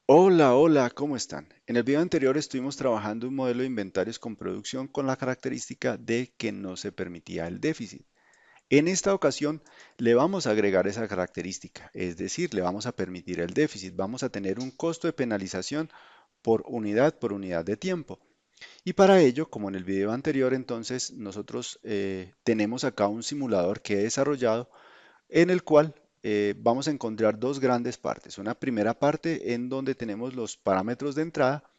Hola, hola, ¿cómo están? En el video anterior estuvimos trabajando un modelo de inventarios con producción con la característica de que no se permitía el déficit. En esta ocasión le vamos a agregar esa característica, es decir, le vamos a permitir el déficit. Vamos a tener un costo de penalización por unidad de tiempo. Y para ello, como en el video anterior, entonces nosotros tenemos acá un simulador que he desarrollado en el cual vamos a encontrar dos grandes partes. Una primera parte en donde tenemos los parámetros de entrada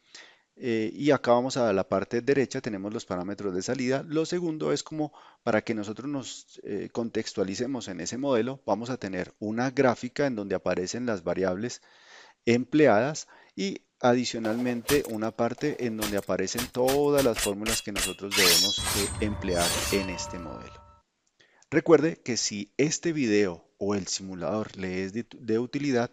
y acá vamos a la parte derecha, tenemos los parámetros de salida. Lo segundo es como para que nosotros nos contextualicemos en ese modelo, vamos a tener una gráfica en donde aparecen las variables empleadas y adicionalmente una parte en donde aparecen todas las fórmulas que nosotros debemos emplear en este modelo. Recuerde que si este video o el simulador le es de utilidad,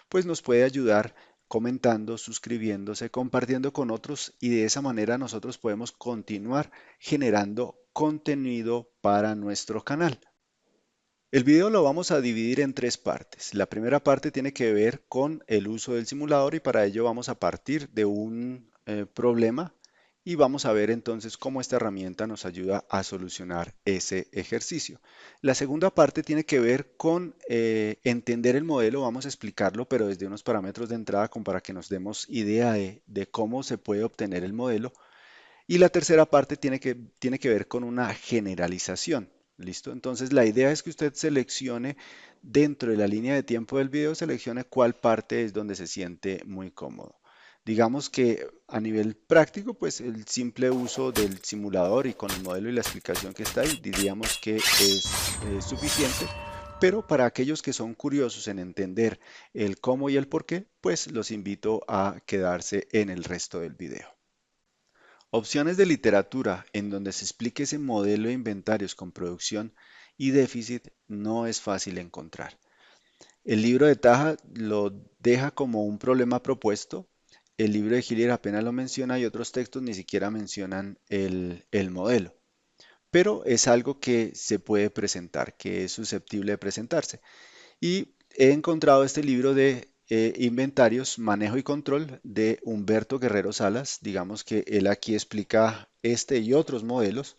pues nos puede ayudar comentando, suscribiéndose, compartiendo con otros y de esa manera nosotros podemos continuar generando contenido para nuestro canal. El video lo vamos a dividir en tres partes. La primera parte tiene que ver con el uso del simulador y para ello vamos a partir de un problema y vamos a ver entonces cómo esta herramienta nos ayuda a solucionar ese ejercicio. La segunda parte tiene que ver con entender el modelo, vamos a explicarlo, pero desde unos parámetros de entrada como para que nos demos idea de cómo se puede obtener el modelo. Y la tercera parte tiene que ver con una generalización. ¿Listo? Entonces la idea es que usted seleccione dentro de la línea de tiempo del video, seleccione cuál parte es donde se siente muy cómodo. Digamos que a nivel práctico, pues el simple uso del simulador y con el modelo y la explicación que está ahí, diríamos que es suficiente. Pero para aquellos que son curiosos en entender el cómo y el por qué, pues los invito a quedarse en el resto del video. Opciones de literatura en donde se explique ese modelo de inventarios con producción y déficit no es fácil encontrar. El libro de Taja lo deja como un problema propuesto. El libro de Hillier apenas lo menciona y otros textos ni siquiera mencionan el modelo. Pero es algo que se puede presentar, que es susceptible de presentarse. Y he encontrado este libro de inventarios, manejo y control de Humberto Guerrero Salas. Digamos que él aquí explica este y otros modelos,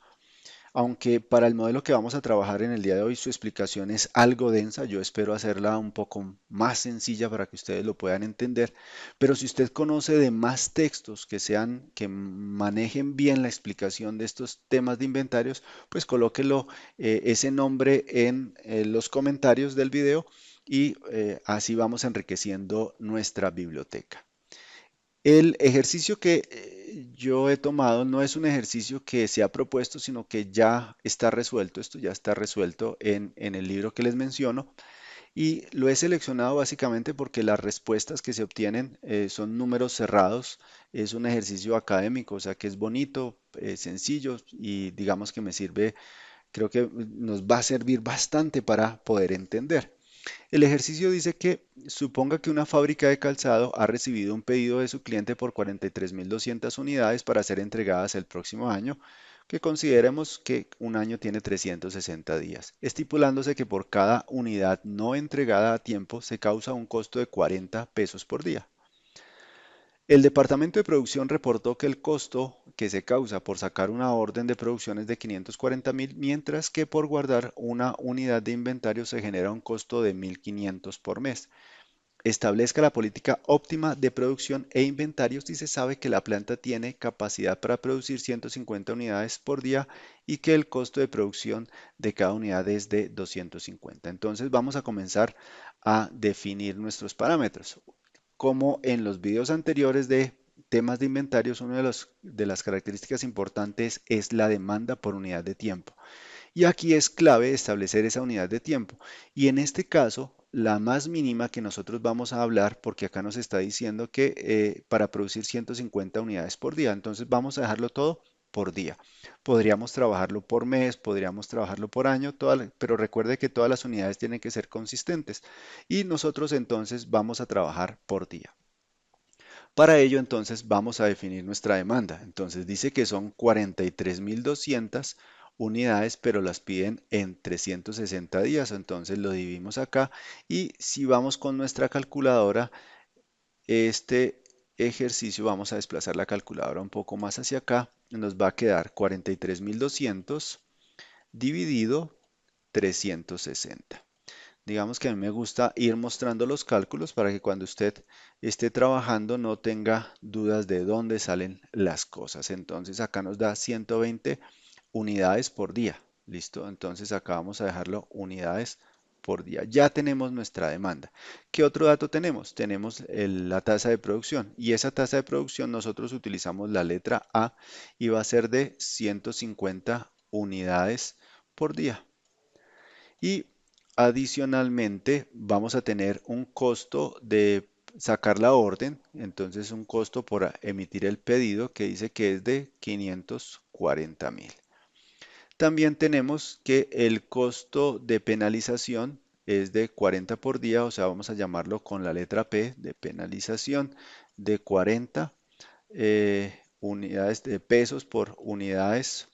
aunque para el modelo que vamos a trabajar en el día de hoy su explicación es algo densa. Yo espero hacerla un poco más sencilla para que ustedes lo puedan entender. Pero si usted conoce de más textos que sean, que manejen bien la explicación de estos temas de inventarios, pues colóquelo ese nombre en los comentarios del video y así vamos enriqueciendo nuestra biblioteca. El ejercicio que yo he tomado no es un ejercicio que se ha propuesto, sino que ya está resuelto. Esto ya está resuelto en el libro que les menciono. Y lo he seleccionado básicamente porque las respuestas que se obtienen son números cerrados. Es un ejercicio académico, o sea que es bonito, sencillo y digamos que me sirve, creo que nos va a servir bastante para poder entender. El ejercicio dice que suponga que una fábrica de calzado ha recibido un pedido de su cliente por 43.200 unidades para ser entregadas el próximo año, que consideremos que un año tiene 360 días, estipulándose que por cada unidad no entregada a tiempo se causa un costo de 40 pesos por día. El departamento de producción reportó que el costo que se causa por sacar una orden de producción es de 540.000, mientras que por guardar una unidad de inventario se genera un costo de 1.500 por mes. Establezca la política óptima de producción e inventarios si se sabe que la planta tiene capacidad para producir 150 unidades por día y que el costo de producción de cada unidad es de 250. Entonces vamos a comenzar a definir nuestros parámetros. Como en los videos anteriores de temas de inventarios, una de las características importantes es la demanda por unidad de tiempo. Y aquí es clave establecer esa unidad de tiempo. Y en este caso, la más mínima que nosotros vamos a hablar, porque acá nos está diciendo que para producir 150 unidades por día, entonces vamos a dejarlo todo por día. Podríamos trabajarlo por mes, podríamos trabajarlo por año, pero recuerde que todas las unidades tienen que ser consistentes. Y nosotros entonces vamos a trabajar por día. Para ello, entonces, vamos a definir nuestra demanda. Entonces, dice que son 43.200 unidades, pero las piden en 360 días. Entonces, lo dividimos acá y si vamos con nuestra calculadora, este ejercicio vamos a desplazar la calculadora un poco más hacia acá. Nos va a quedar 43.200 dividido 360. Digamos que a mí me gusta ir mostrando los cálculos para que cuando usted esté trabajando no tenga dudas de dónde salen las cosas. Entonces acá nos da 120 unidades por día. ¿Listo? Entonces acá vamos a dejarlo unidades por día. Ya tenemos nuestra demanda. ¿Qué otro dato tenemos? Tenemos la tasa de producción y esa tasa de producción nosotros utilizamos la letra A y va a ser de 150 unidades por día. Y adicionalmente vamos a tener un costo de sacar la orden, entonces un costo por emitir el pedido que dice que es de 540.000. También tenemos que el costo de penalización es de 40 por día, o sea, vamos a llamarlo con la letra P de penalización de 40 unidades de pesos por unidades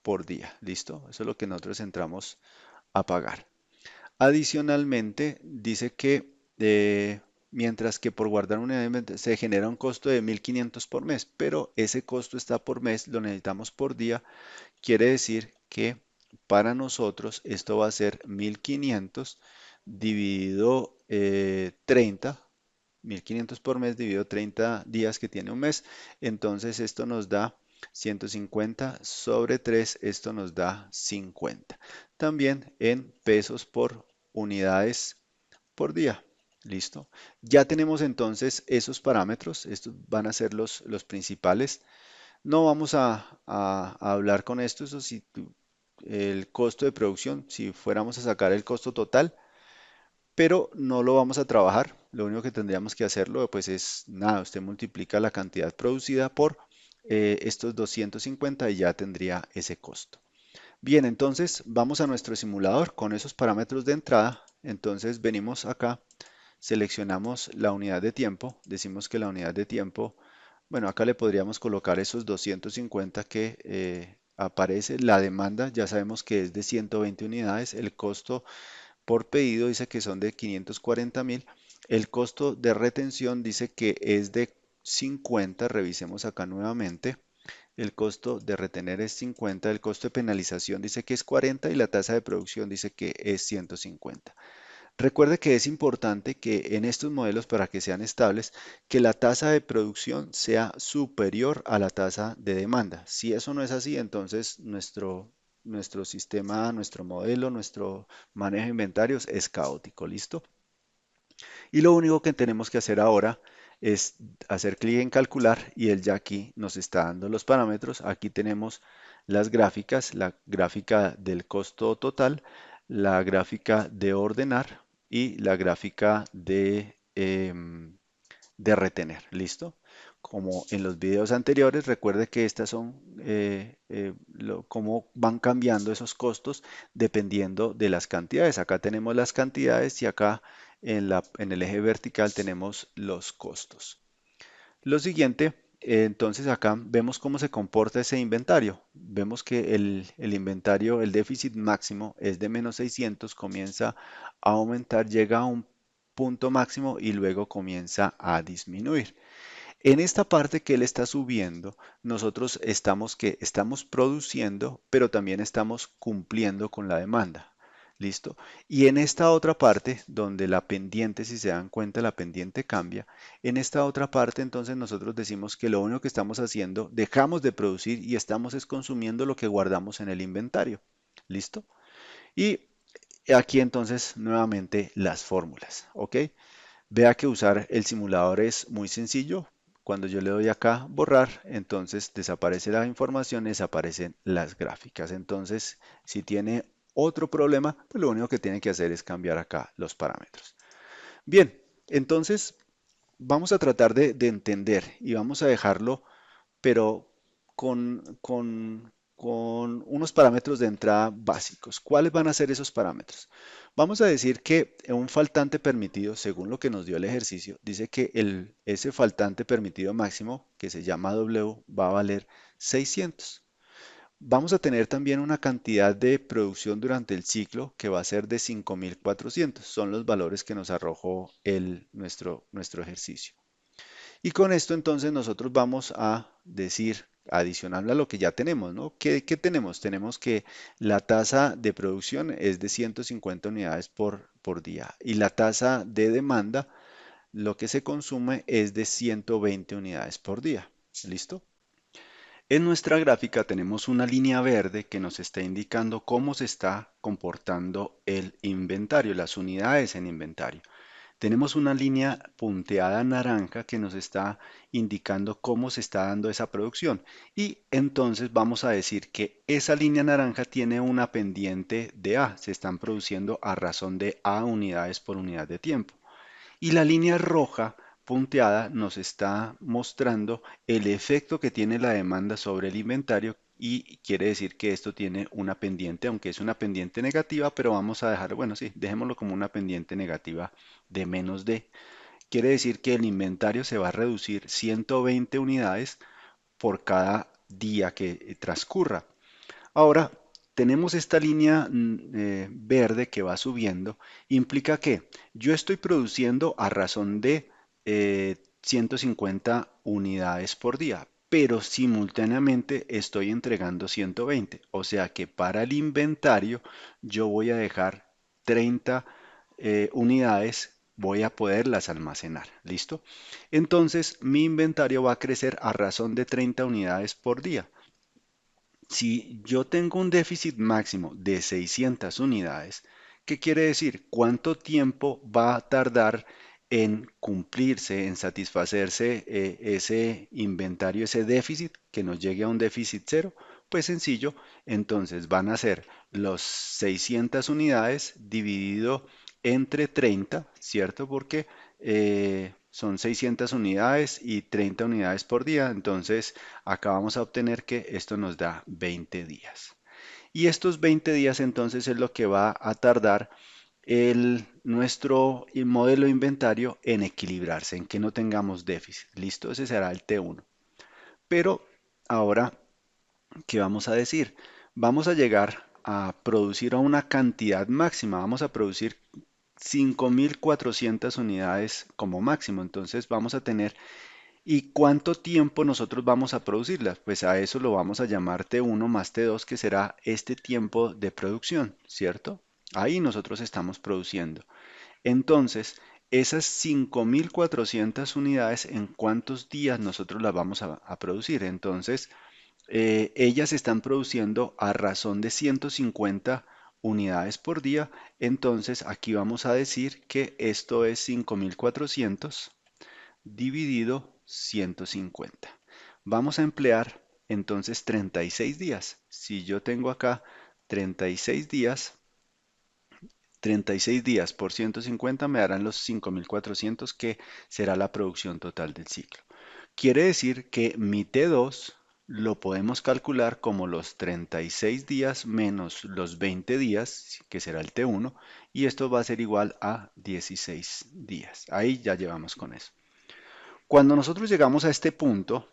por día. ¿Listo? Eso es lo que nosotros entramos a pagar. Adicionalmente, dice que mientras que por guardar una unidad se genera un costo de 1.500 por mes, pero ese costo está por mes, lo necesitamos por día. Quiere decir que para nosotros esto va a ser 1.500 dividido 30, 1.500 por mes dividido 30 días que tiene un mes. Entonces esto nos da 150 sobre 3, esto nos da 50. También en pesos por unidades por día. ¿Listo? Ya tenemos entonces esos parámetros. Estos van a ser los principales. No vamos a hablar con esto. Eso si el costo de producción, si fuéramos a sacar el costo total, pero no lo vamos a trabajar. Lo único que tendríamos que hacerlo, pues es nada, usted multiplica la cantidad producida por estos 250 y ya tendría ese costo. Bien, entonces vamos a nuestro simulador con esos parámetros de entrada. Entonces venimos acá, seleccionamos la unidad de tiempo, decimos que la unidad de tiempo, bueno, acá le podríamos colocar esos 250 que aparece. La demanda ya sabemos que es de 120 unidades, el costo por pedido dice que son de 540.000. El costo de retención dice que es de 50. Revisemos acá nuevamente. El costo de retener es 50. El costo de penalización dice que es 40 y la tasa de producción dice que es 150. Recuerde que es importante que en estos modelos, para que sean estables, que la tasa de producción sea superior a la tasa de demanda. Si eso no es así, entonces nuestro sistema, nuestro modelo, nuestro manejo de inventarios es caótico. ¿Listo? Y lo único que tenemos que hacer ahora es hacer clic en calcular y él ya aquí nos está dando los parámetros. Aquí tenemos las gráficas, la gráfica del costo total, la gráfica de ordenar y la gráfica de retener. ¿Listo? Como en los videos anteriores, recuerde que estas son cómo van cambiando esos costos dependiendo de las cantidades. Acá tenemos las cantidades y acá en el eje vertical tenemos los costos. Lo siguiente, entonces acá vemos cómo se comporta ese inventario. Vemos que el inventario, el déficit máximo es de menos 600, comienza a aumentar, llega a un punto máximo y luego comienza a disminuir. En esta parte que él está subiendo, nosotros estamos produciendo, pero también estamos cumpliendo con la demanda. ¿Listo? Y en esta otra parte, donde la pendiente, si se dan cuenta, la pendiente cambia, en esta otra parte entonces nosotros decimos que lo único que estamos haciendo, dejamos de producir y estamos es consumiendo lo que guardamos en el inventario. ¿Listo? Y aquí entonces nuevamente las fórmulas. ¿Ok? Vea que usar el simulador es muy sencillo. Cuando yo le doy acá borrar, entonces desaparece la información, desaparecen las gráficas. Entonces, si tiene otro problema, pues lo único que tiene que hacer es cambiar acá los parámetros. Bien, entonces vamos a tratar de entender y vamos a dejarlo, pero con unos parámetros de entrada básicos. ¿Cuáles van a ser esos parámetros? Vamos a decir que un faltante permitido, según lo que nos dio el ejercicio, dice que ese faltante permitido máximo, que se llama W, va a valer 600. Vamos a tener también una cantidad de producción durante el ciclo que va a ser de 5.400. Son los valores que nos arrojó nuestro ejercicio. Y con esto entonces nosotros vamos a decir, adicional a lo que ya tenemos, ¿no? ¿Qué tenemos? Tenemos que la tasa de producción es de 150 unidades por día y la tasa de demanda, lo que se consume es de 120 unidades por día. ¿Listo? En nuestra gráfica tenemos una línea verde que nos está indicando cómo se está comportando el inventario, las unidades en inventario. Tenemos una línea punteada naranja que nos está indicando cómo se está dando esa producción. Y entonces vamos a decir que esa línea naranja tiene una pendiente de A. Se están produciendo a razón de A unidades por unidad de tiempo. Y la línea roja punteada nos está mostrando el efecto que tiene la demanda sobre el inventario y quiere decir que esto tiene una pendiente, aunque es una pendiente negativa, pero vamos a dejar, bueno, sí, dejémoslo como una pendiente negativa de menos de. Quiere decir que el inventario se va a reducir 120 unidades por cada día que transcurra. Ahora, tenemos esta línea verde que va subiendo, implica que yo estoy produciendo a razón de 150 unidades por día, pero simultáneamente estoy entregando 120. O sea que para el inventario yo voy a dejar 30 unidades, voy a poderlas almacenar. ¿Listo? Entonces mi inventario va a crecer a razón de 30 unidades por día. Si yo tengo un déficit máximo de 600 unidades, ¿qué quiere decir? ¿Cuánto tiempo va a tardar en cumplirse, en satisfacerse ese inventario, ese déficit, que nos llegue a un déficit cero? Pues sencillo, entonces van a ser los 600 unidades dividido entre 30, ¿cierto? Porque son 600 unidades y 30 unidades por día, entonces acá vamos a obtener que esto nos da 20 días. Y estos 20 días entonces es lo que va a tardar nuestro modelo de inventario en equilibrarse, en que no tengamos déficit. ¿Listo? Ese será el T1. Pero ahora, ¿qué vamos a decir? Vamos a llegar a producir a una cantidad máxima. Vamos a producir 5.400 unidades como máximo. Entonces vamos a tener. ¿Y cuánto tiempo nosotros vamos a producirlas? Pues a eso lo vamos a llamar T1 más T2, que será este tiempo de producción, ¿cierto? Ahí nosotros estamos produciendo. Entonces, esas 5.400 unidades, ¿en cuántos días nosotros las vamos a producir? Entonces, ellas están produciendo a razón de 150 unidades por día. Entonces, aquí vamos a decir que esto es 5.400 dividido 150. Vamos a emplear entonces 36 días. Si yo tengo acá 36 días, 36 días por 150 me darán los 5.400 que será la producción total del ciclo. Quiere decir que mi T2 lo podemos calcular como los 36 días menos los 20 días, que será el T1, y esto va a ser igual a 16 días. Ahí ya llevamos con eso. Cuando nosotros llegamos a este punto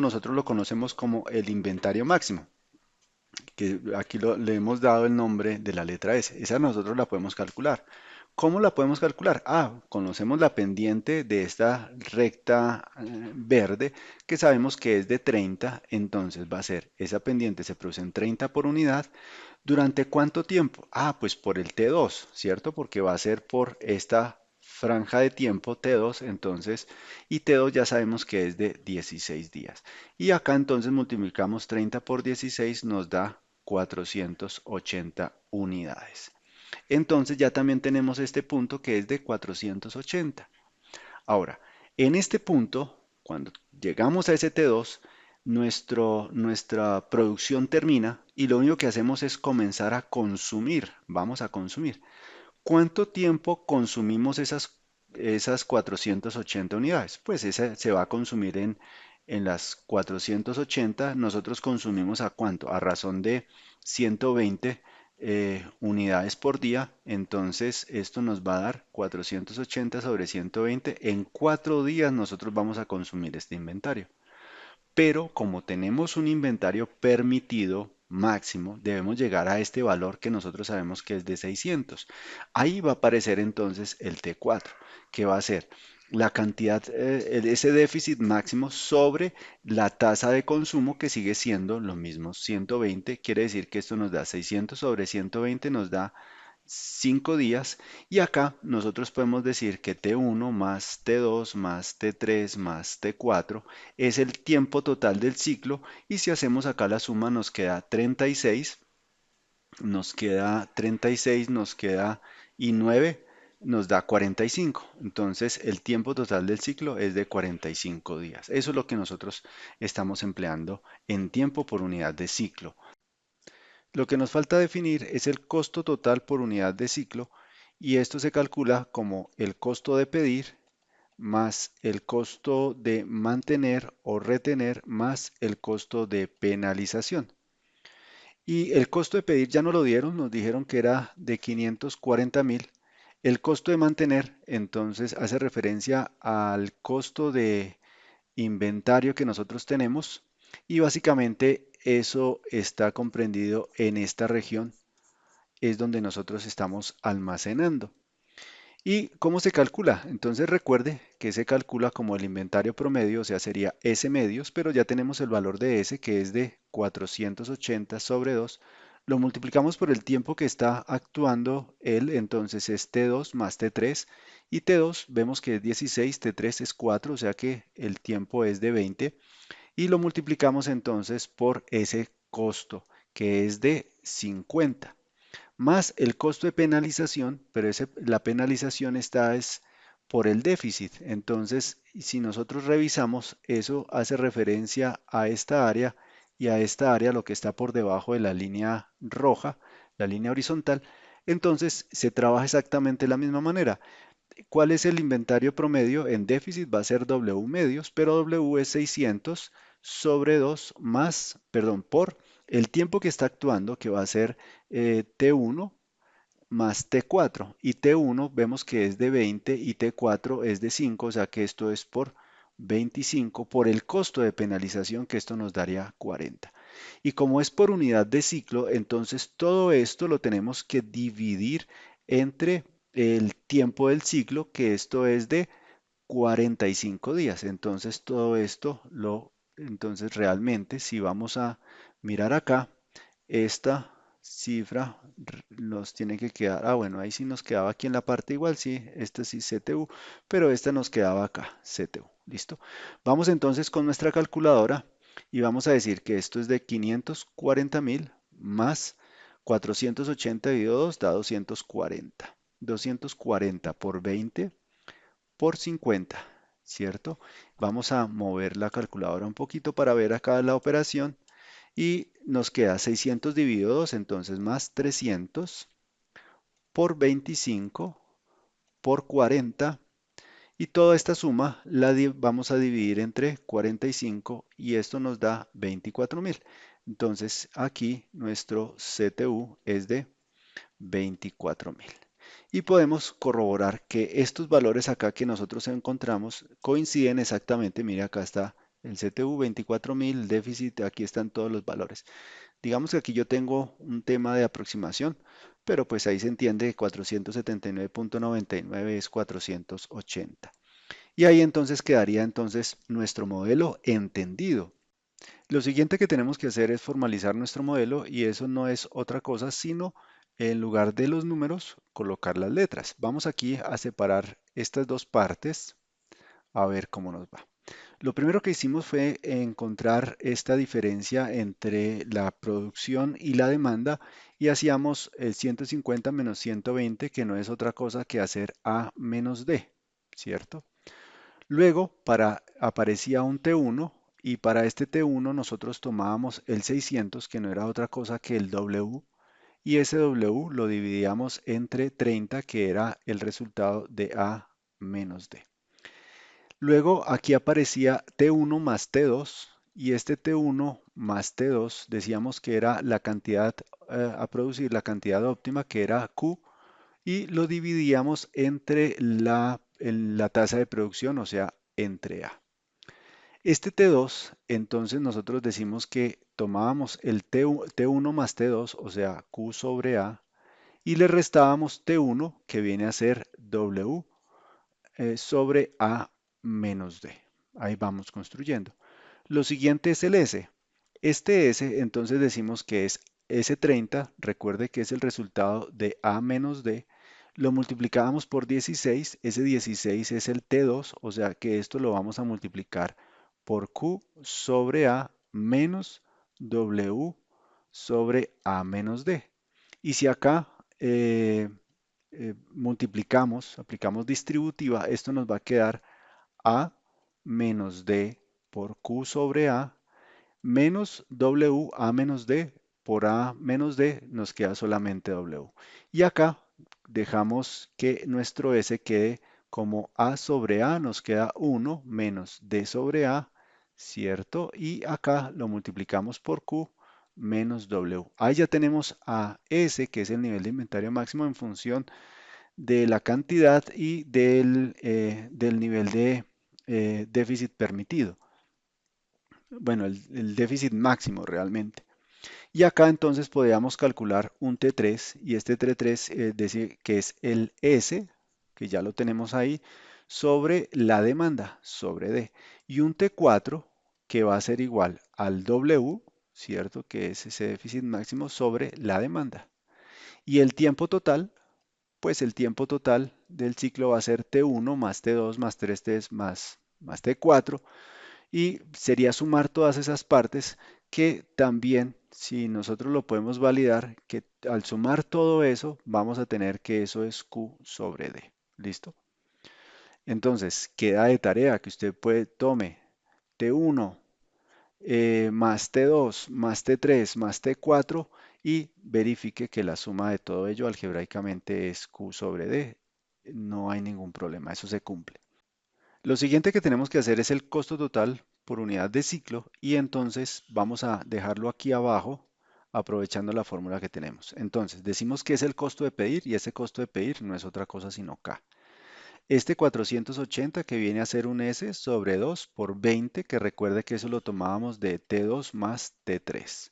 nosotros lo conocemos como el inventario máximo, que aquí le hemos dado el nombre de la letra S. Esa nosotros la podemos calcular. ¿Cómo la podemos calcular? Ah, conocemos la pendiente de esta recta verde que sabemos que es de 30, entonces va a ser, esa pendiente se produce en 30 por unidad. ¿Durante cuánto tiempo? Ah, pues por el T2, ¿cierto? Porque va a ser por esta franja de tiempo T2, entonces, y T2 ya sabemos que es de 16 días. Y acá entonces multiplicamos 30 por 16, nos da 480 unidades. Entonces ya también tenemos este punto que es de 480. Ahora, en este punto, cuando llegamos a ese T2, nuestra producción termina y lo único que hacemos es comenzar a consumir. Vamos a consumir. ¿Cuánto tiempo consumimos esas 480 unidades? Pues esa se va a consumir en las 480. Nosotros consumimos ¿a cuánto? A razón de 120 unidades por día. Entonces esto nos va a dar 480 sobre 120. En 4 días nosotros vamos a consumir este inventario. Pero como tenemos un inventario permitido máximo, debemos llegar a este valor que nosotros sabemos que es de 600. Ahí va a aparecer entonces el T4, que va a ser la cantidad, ese déficit máximo sobre la tasa de consumo que sigue siendo lo mismo, 120. Quiere decir que esto nos da 600 sobre 120, nos da 5 días. Y acá nosotros podemos decir que T1 más T2 más T3 más T4 es el tiempo total del ciclo. Y si hacemos acá la suma nos queda 36, nos queda y 9 nos da 45. Entonces el tiempo total del ciclo es de 45 días. Eso es lo que nosotros estamos empleando en tiempo por unidad de ciclo. Lo que nos falta definir es el costo total por unidad de ciclo, y esto se calcula como el costo de pedir más el costo de mantener o retener más el costo de penalización. Y el costo de pedir ya nos lo dieron, nos dijeron que era de 540.000. El costo de mantener entonces hace referencia al costo de inventario que nosotros tenemos, y básicamente eso está comprendido en esta región, es donde nosotros estamos almacenando. ¿Y cómo se calcula? Entonces recuerde que se calcula como el inventario promedio, o sea, sería S medios, pero ya tenemos el valor de S, que es de 480 sobre 2. Lo multiplicamos por el tiempo que está actuando él, entonces es T2 más T3, y T2 vemos que es 16, T3 es 4, o sea que el tiempo es de 20, y lo multiplicamos entonces por ese costo, que es de 50 más el costo de penalización, pero la penalización está es por el déficit. Entonces, si nosotros revisamos, eso hace referencia a esta área, y a esta área, lo que está por debajo de la línea roja, la línea horizontal. Entonces se trabaja exactamente de la misma manera. ¿Cuál es el inventario promedio en déficit? Va a ser W medios, pero W es 600 sobre 2 más, perdón, por el tiempo que está actuando, que va a ser T1 más T4. Y T1 vemos que es de 20 y T4 es de 5, o sea que esto es por 25 por el costo de penalización, que esto nos daría 40. Y como es por unidad de ciclo, entonces todo esto lo tenemos que dividir entre el tiempo del ciclo, que esto es de 45 días. Entonces todo esto entonces realmente si vamos a mirar acá, esta cifra nos tiene que quedar, bueno, ahí sí nos quedaba aquí en la parte igual, sí, esta sí CTU, pero esta nos quedaba acá, CTU, ¿listo? Vamos entonces con nuestra calculadora y vamos a decir que esto es de 540.000 más 480 dividido 2 da 240. 240 por 20 por 50, ¿cierto? Vamos a mover la calculadora un poquito para ver acá la operación, y nos queda 600 dividido 2, entonces más 300 por 25 por 40, y toda esta suma la vamos a dividir entre 45 y esto nos da 24.000. Entonces aquí nuestro CTU es de 24.000. Y podemos corroborar que estos valores acá que nosotros encontramos coinciden exactamente. Mire, acá está el CTU 24.000, el déficit, aquí están todos los valores. Digamos que aquí yo tengo un tema de aproximación, pero pues ahí se entiende que 479.99 es 480. Y ahí entonces quedaría entonces nuestro modelo entendido. Lo siguiente que tenemos que hacer es formalizar nuestro modelo, y eso no es otra cosa sino en lugar de los números colocar las letras. Vamos aquí a separar estas dos partes a ver cómo nos va. Lo primero que hicimos fue encontrar esta diferencia entre la producción y la demanda, y hacíamos el 150 menos 120, que no es otra cosa que hacer A menos D, ¿cierto? Luego aparecía un T1, y para este T1 nosotros tomábamos el 600, que no era otra cosa que el W, y ese W lo dividíamos entre 30, que era el resultado de A menos D. Luego aquí aparecía T1 más T2, y este T1 más T2 decíamos que era la cantidad a producir, la cantidad óptima, que era Q, y lo dividíamos entre la tasa de producción, o sea, entre A. Este T2, entonces nosotros decimos que tomábamos el T1 más T2, o sea, Q sobre A, y le restábamos T1, que viene a ser W, sobre A menos D. Ahí vamos construyendo. Lo siguiente es el S. Este S, entonces decimos que es S30, recuerde que es el resultado de A menos D, lo multiplicábamos por 16, ese 16 es el T2, o sea que esto lo vamos a multiplicar por Q sobre A menos W sobre A menos D. Y si acá multiplicamos, aplicamos distributiva, esto nos va a quedar A menos D por Q sobre A menos W A menos D por A menos D nos queda solamente W. Y acá dejamos que nuestro S quede como A sobre A, nos queda 1 menos D sobre A, ¿cierto? Y acá lo multiplicamos por Q menos W. Ahí ya tenemos a S, que es el nivel de inventario máximo en función de la cantidad y del nivel de déficit permitido. Bueno, el déficit máximo realmente. Y acá entonces podríamos calcular un T3 y este T3 decir que es el S, que ya lo tenemos ahí, sobre la demanda, sobre D. Y un T4 que va a ser igual al W, ¿cierto? Que es ese déficit máximo sobre la demanda. Y el tiempo total, pues el tiempo total del ciclo va a ser T1 más T2 más 3T más T4 y sería sumar todas esas partes que también, si nosotros lo podemos validar, que al sumar todo eso, vamos a tener que eso es Q sobre D. ¿Listo? Entonces, queda de tarea que usted tome T1 más T2 más T3 más T4 y verifique que la suma de todo ello algebraicamente es Q sobre D. No hay ningún problema, eso se cumple. Lo siguiente que tenemos que hacer es el costo total por unidad de ciclo y entonces vamos a dejarlo aquí abajo aprovechando la fórmula que tenemos. Entonces decimos que es el costo de pedir y ese costo de pedir no es otra cosa sino K. Este 480 que viene a ser un S sobre 2 por 20, que recuerde que eso lo tomábamos de T2 más T3.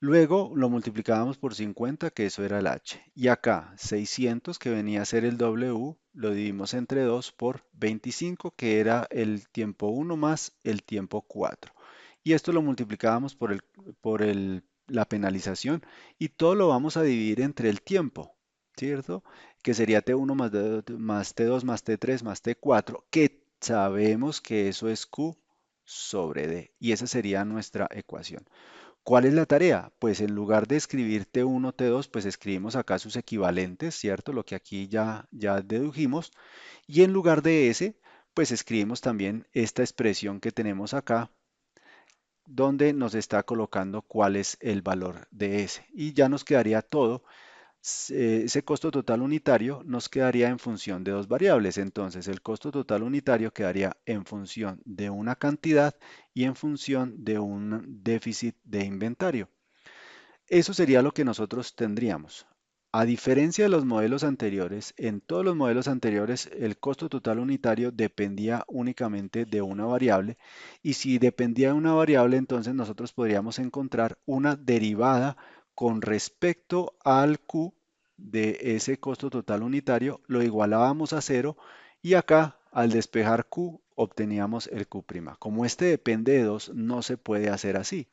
Luego lo multiplicábamos por 50, que eso era el H. Y acá 600, que venía a ser el W, lo dividimos entre 2 por 25, que era el tiempo 1 más el tiempo 4. Y esto lo multiplicábamos la penalización y todo lo vamos a dividir entre el tiempo, ¿cierto? Que sería T1 más T2 más T3 más T4, que sabemos que eso es Q sobre D. Y esa sería nuestra ecuación. ¿Cuál es la tarea? Pues en lugar de escribir T1, T2, pues escribimos acá sus equivalentes, ¿cierto? Lo que aquí ya dedujimos. Y en lugar de S, pues escribimos también esta expresión que tenemos acá, donde nos está colocando cuál es el valor de S. Y ya nos quedaría todo. Ese costo total unitario nos quedaría en función de dos variables. Entonces, el costo total unitario quedaría en función de una cantidad y en función de un déficit de inventario. Eso sería lo que nosotros tendríamos. A diferencia de los modelos anteriores, en todos los modelos anteriores el costo total unitario dependía únicamente de una variable y si dependía de una variable entonces nosotros podríamos encontrar una derivada con respecto al Q de ese costo total unitario, lo igualábamos a cero y acá al despejar Q obteníamos el Q'. Como este depende de 2 no se puede hacer así.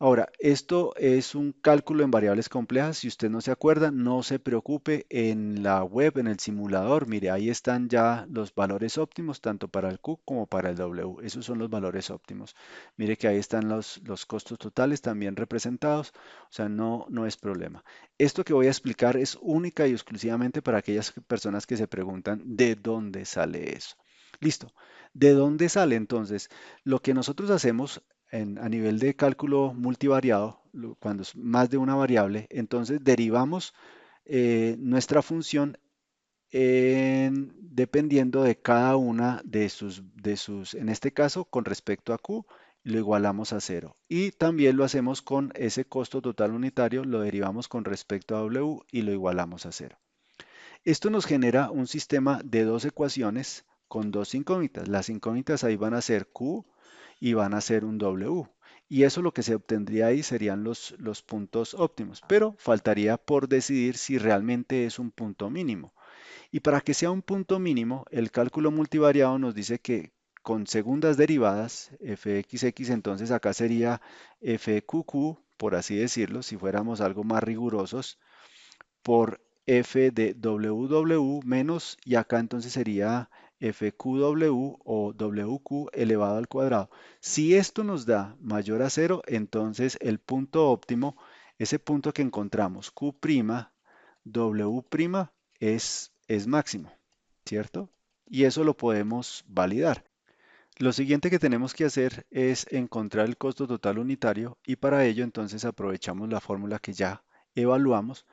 Ahora, esto es un cálculo en variables complejas. Si usted no se acuerda, no se preocupe. En la web, en el simulador, mire, ahí están ya los valores óptimos, tanto para el Q como para el W. Esos son los valores óptimos. Mire que ahí están los costos totales también representados. O sea, no es problema. Esto que voy a explicar es única y exclusivamente para aquellas personas que se preguntan de dónde sale eso. Listo. ¿De dónde sale entonces? Lo que nosotros hacemos a nivel de cálculo multivariado, cuando es más de una variable, entonces derivamos nuestra función dependiendo de cada una en este caso, con respecto a Q, lo igualamos a cero. Y también lo hacemos con ese costo total unitario, lo derivamos con respecto a W y lo igualamos a cero. Esto nos genera un sistema de dos ecuaciones con dos incógnitas. Las incógnitas ahí van a ser Q y van a ser un W. Y eso lo que se obtendría ahí serían los puntos óptimos, pero faltaría por decidir si realmente es un punto mínimo. Y para que sea un punto mínimo, el cálculo multivariado nos dice que con segundas derivadas, fxx, entonces acá sería fqq, por así decirlo, si fuéramos algo más rigurosos, por f de ww menos, y acá entonces sería fqw o wq elevado al cuadrado. Si esto nos da mayor a cero, entonces el punto óptimo, ese punto que encontramos, q', w', es máximo, ¿cierto? Y eso lo podemos validar. Lo siguiente que tenemos que hacer es encontrar el costo total unitario y para ello entonces aprovechamos la fórmula que ya evaluamos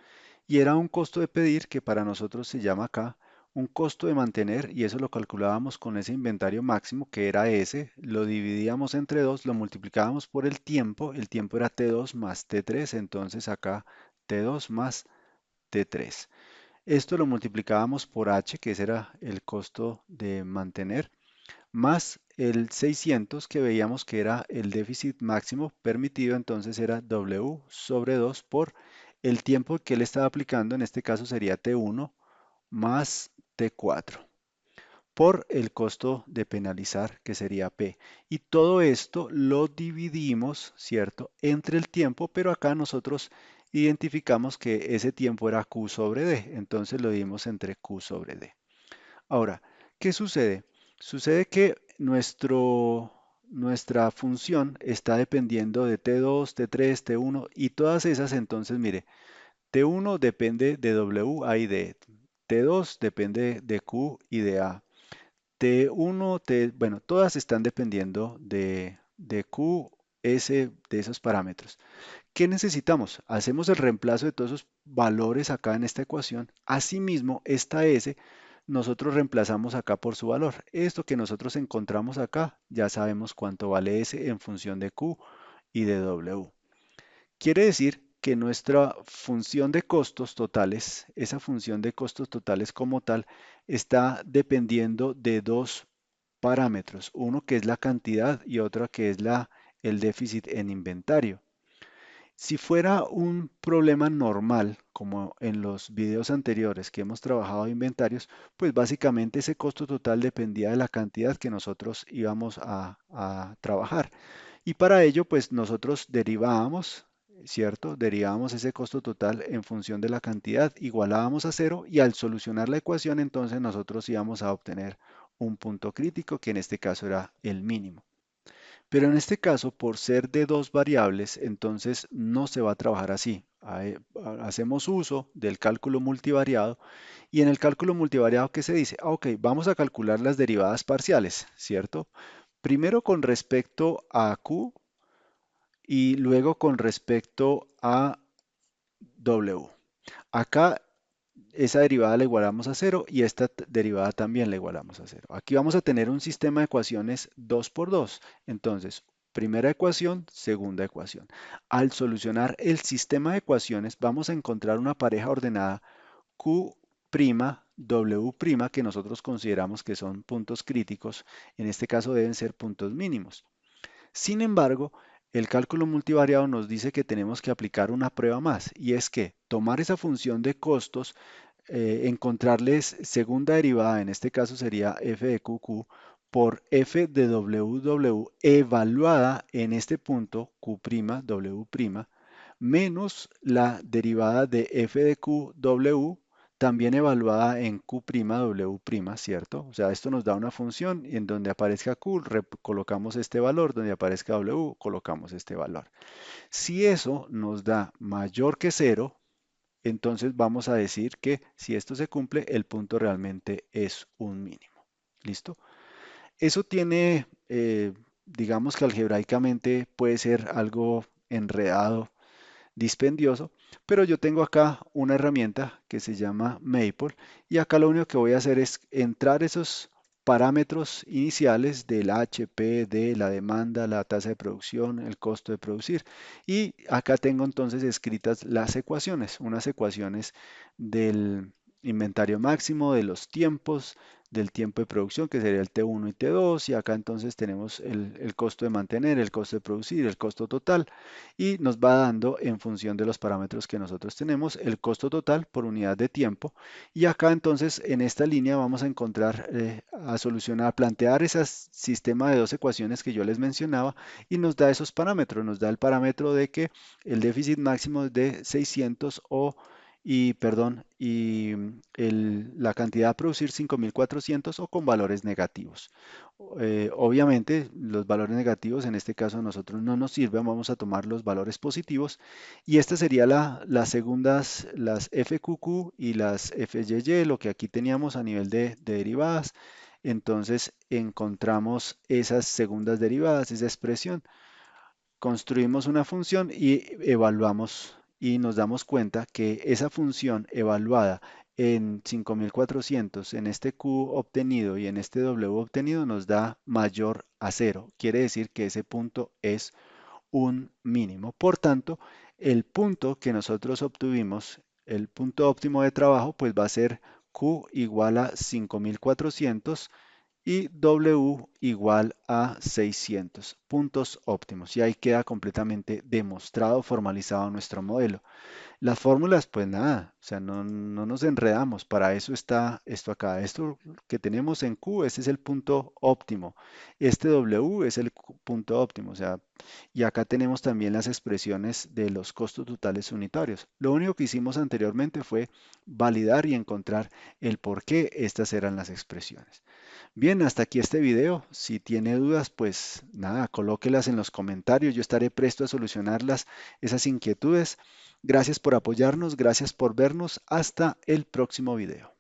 y era un costo de pedir que para nosotros se llama acá un costo de mantener y eso lo calculábamos con ese inventario máximo que era ese, lo dividíamos entre 2, lo multiplicábamos por el tiempo era T2 más T3, entonces acá T2 más T3. Esto lo multiplicábamos por H, que ese era el costo de mantener, más el 600 que veíamos que era el déficit máximo permitido, entonces era W sobre 2 por el tiempo que él estaba aplicando, en este caso sería T1 más T4 por el costo de penalizar, que sería P. Y todo esto lo dividimos, ¿cierto?, entre el tiempo, pero acá nosotros identificamos que ese tiempo era Q sobre D, entonces lo dimos entre Q sobre D. Ahora, ¿qué sucede? Sucede que nuestra función está dependiendo de T2, T3, T1 y todas esas, entonces mire, T1 depende de W, A y D. T2 depende de Q y de A. T1, bueno, todas están dependiendo de Q, S, de esos parámetros. ¿Qué necesitamos? Hacemos el reemplazo de todos esos valores acá en esta ecuación. Asimismo, esta S nosotros reemplazamos acá por su valor. Esto que nosotros encontramos acá, ya sabemos cuánto vale S en función de Q y de W. Quiere decir que nuestra función de costos totales, esa función de costos totales como tal, está dependiendo de dos parámetros. Uno que es la cantidad y otro que es el déficit en inventario. Si fuera un problema normal, como en los videos anteriores que hemos trabajado de inventarios, pues básicamente ese costo total dependía de la cantidad que nosotros íbamos a trabajar. Y para ello, pues nosotros derivábamos, ¿cierto? Derivábamos ese costo total en función de la cantidad, igualábamos a cero y al solucionar la ecuación, entonces nosotros íbamos a obtener un punto crítico, que en este caso era el mínimo. Pero en este caso, por ser de dos variables, entonces no se va a trabajar así. Hacemos uso del cálculo multivariado y en el cálculo multivariado, ¿qué se dice? Ok, vamos a calcular las derivadas parciales, ¿cierto? Primero con respecto a Q y luego con respecto a W. Acá esa derivada la igualamos a cero y esta derivada también la igualamos a cero. Aquí vamos a tener un sistema de ecuaciones 2 por 2. Entonces, primera ecuación, segunda ecuación. Al solucionar el sistema de ecuaciones, vamos a encontrar una pareja ordenada Q', W', que nosotros consideramos que son puntos críticos. En este caso deben ser puntos mínimos. Sin embargo, el cálculo multivariado nos dice que tenemos que aplicar una prueba más y es que tomar esa función de costos, encontrarles segunda derivada, en este caso sería f de qq, por f de ww evaluada en este punto q', w', menos la derivada de f de qw también evaluada en Q', W', ¿cierto? O sea, esto nos da una función y en donde aparezca Q colocamos este valor, donde aparezca W colocamos este valor. Si eso nos da mayor que cero, entonces vamos a decir que si esto se cumple, el punto realmente es un mínimo. ¿Listo? Eso tiene, digamos que algebraicamente puede ser algo enredado, dispendioso, pero yo tengo acá una herramienta que se llama Maple y acá lo único que voy a hacer es entrar esos parámetros iniciales del HP, de la demanda, la tasa de producción, el costo de producir. Y acá tengo entonces escritas las ecuaciones, unas ecuaciones del, inventario máximo, de los tiempos, del tiempo de producción, que sería el T1 y T2, y acá entonces tenemos el costo de mantener, el costo de producir, el costo total, y nos va dando en función de los parámetros que nosotros tenemos el costo total por unidad de tiempo, y acá entonces en esta línea vamos a encontrar, a solucionar, a plantear ese sistema de dos ecuaciones que yo les mencionaba, y nos da esos parámetros, nos da el parámetro de que el déficit máximo es de 600 la cantidad a producir 5400 o con valores negativos. Obviamente los valores negativos en este caso a nosotros no nos sirven, vamos a tomar los valores positivos y esta sería las segundas, las FQQ y las FYY, lo que aquí teníamos a nivel de derivadas. Entonces encontramos esas segundas derivadas, esa expresión, construimos una función y evaluamos y nos damos cuenta que esa función evaluada en 5400 en este Q obtenido y en este W obtenido nos da mayor a cero. Quiere decir que ese punto es un mínimo. Por tanto, el punto que nosotros obtuvimos, el punto óptimo de trabajo, pues va a ser Q igual a 5400 y W igual a 600 puntos óptimos. Y ahí queda completamente demostrado, formalizado nuestro modelo. Las fórmulas, pues nada, o sea, no nos enredamos. Para eso está esto acá. Esto que tenemos en Q, este es el punto óptimo. Este W es el punto óptimo. O sea, y acá tenemos también las expresiones de los costos totales unitarios. Lo único que hicimos anteriormente fue validar y encontrar el por qué estas eran las expresiones. Bien, hasta aquí este video. Si tiene dudas, pues nada, colóquelas en los comentarios. Yo estaré presto a solucionarlas, esas inquietudes. Gracias por apoyarnos, gracias por vernos. Hasta el próximo video.